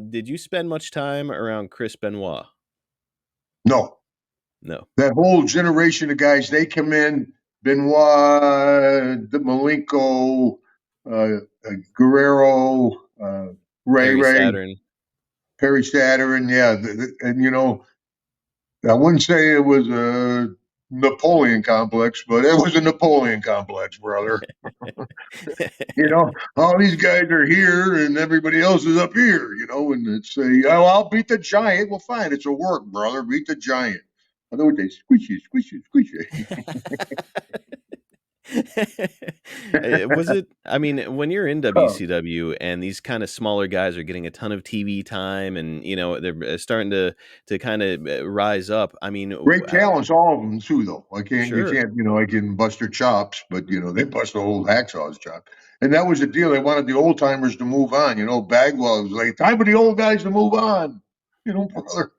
did you spend much time around Chris Benoit? No. No. That whole generation of guys, they come in, Benoit, Malenko, Guerrero, Perry Ray, Saturn. Perry Saturn, yeah. And, I wouldn't say it was a Napoleon complex, but it was a Napoleon complex, brother. All these guys are here and everybody else is up here, and it's I'll beat the giant. Well, fine. It's a work, brother. Beat the giant. Otherwise, they squishy. Was it? I mean, when you're in WCW and these kind of smaller guys are getting a ton of TV time, and they're starting to kind of rise up. I mean, great talents, all of them too. Though you can't, I can bust their chops, but they bust the whole Hacksaw's chop. And that was the deal. They wanted the old timers to move on. Bagwell was like, time for the old guys to move on. Brother.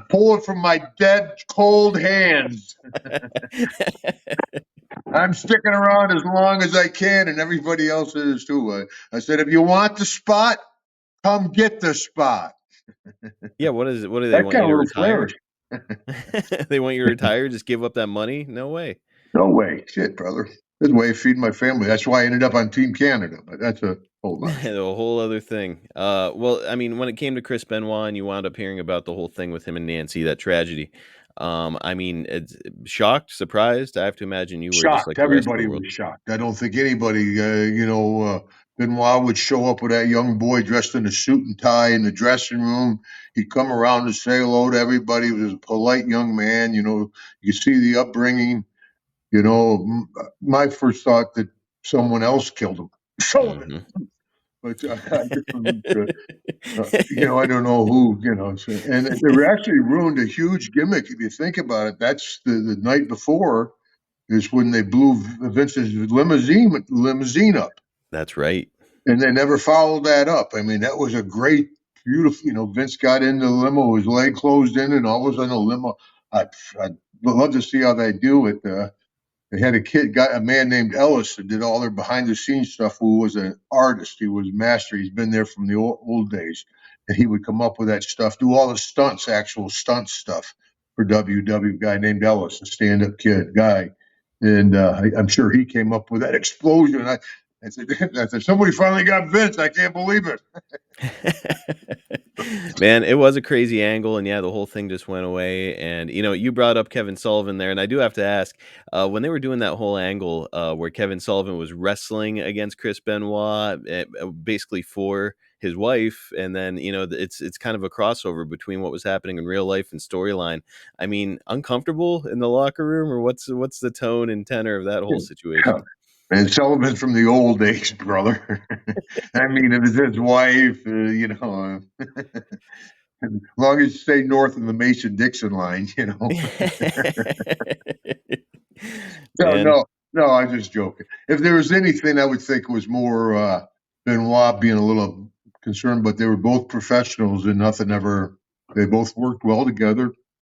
Pull it from my dead, cold hands. I'm sticking around as long as I can, and everybody else is too. I said, if you want the spot, come get the spot. Yeah, what is it? What do they want you to retire? They want you to retire? Just give up that money? No way. No way. Shit, brother. That's the way I feed my family. That's why I ended up on Team Canada, but that's a whole a whole other thing. Well, I mean, when it came to Chris Benoit and you wound up hearing about the whole thing with him and Nancy, that tragedy, I mean, it's shocked, surprised. I have to imagine you were shocked. Just like everybody was shocked. I don't think anybody, Benoit would show up with that young boy dressed in a suit and tie in the dressing room. He'd come around to say hello to everybody. He was a polite young man. You see the upbringing. My first thought that someone else killed him. Sullivan. But I don't know who. And they actually ruined a huge gimmick. If you think about it, that's the night before is when they blew Vince's limousine up. That's right. And they never followed that up. I mean, that was a great, beautiful. Vince got in the limo, his leg closed in, and all was on the limo. I'd love to see how they do it. They had a man named Ellis that did all their behind the scenes stuff, who was an artist. He was a master. He's been there from the old days. And he would come up with that stuff, do all the stunts, actual stunt stuff for WW. Guy named Ellis, a stand-up kid guy. And I'm sure he came up with that explosion. I said, somebody finally got Vince. I can't believe it. Man, it was a crazy angle, and yeah, the whole thing just went away. And you brought up Kevin Sullivan there, and I do have to ask, when they were doing that whole angle where Kevin Sullivan was wrestling against Chris Benoit, basically for his wife, and then it's kind of a crossover between what was happening in real life and storyline. I mean, uncomfortable in the locker room, or what's the tone and tenor of that whole situation? And Sullivan's from the old days, brother. I mean, if it's his wife, as long as you stay north of the Mason-Dixon line, No, I'm just joking. If there was anything, I would think it was more Benoit being a little concerned, but they were both professionals and nothing ever. They both worked well together.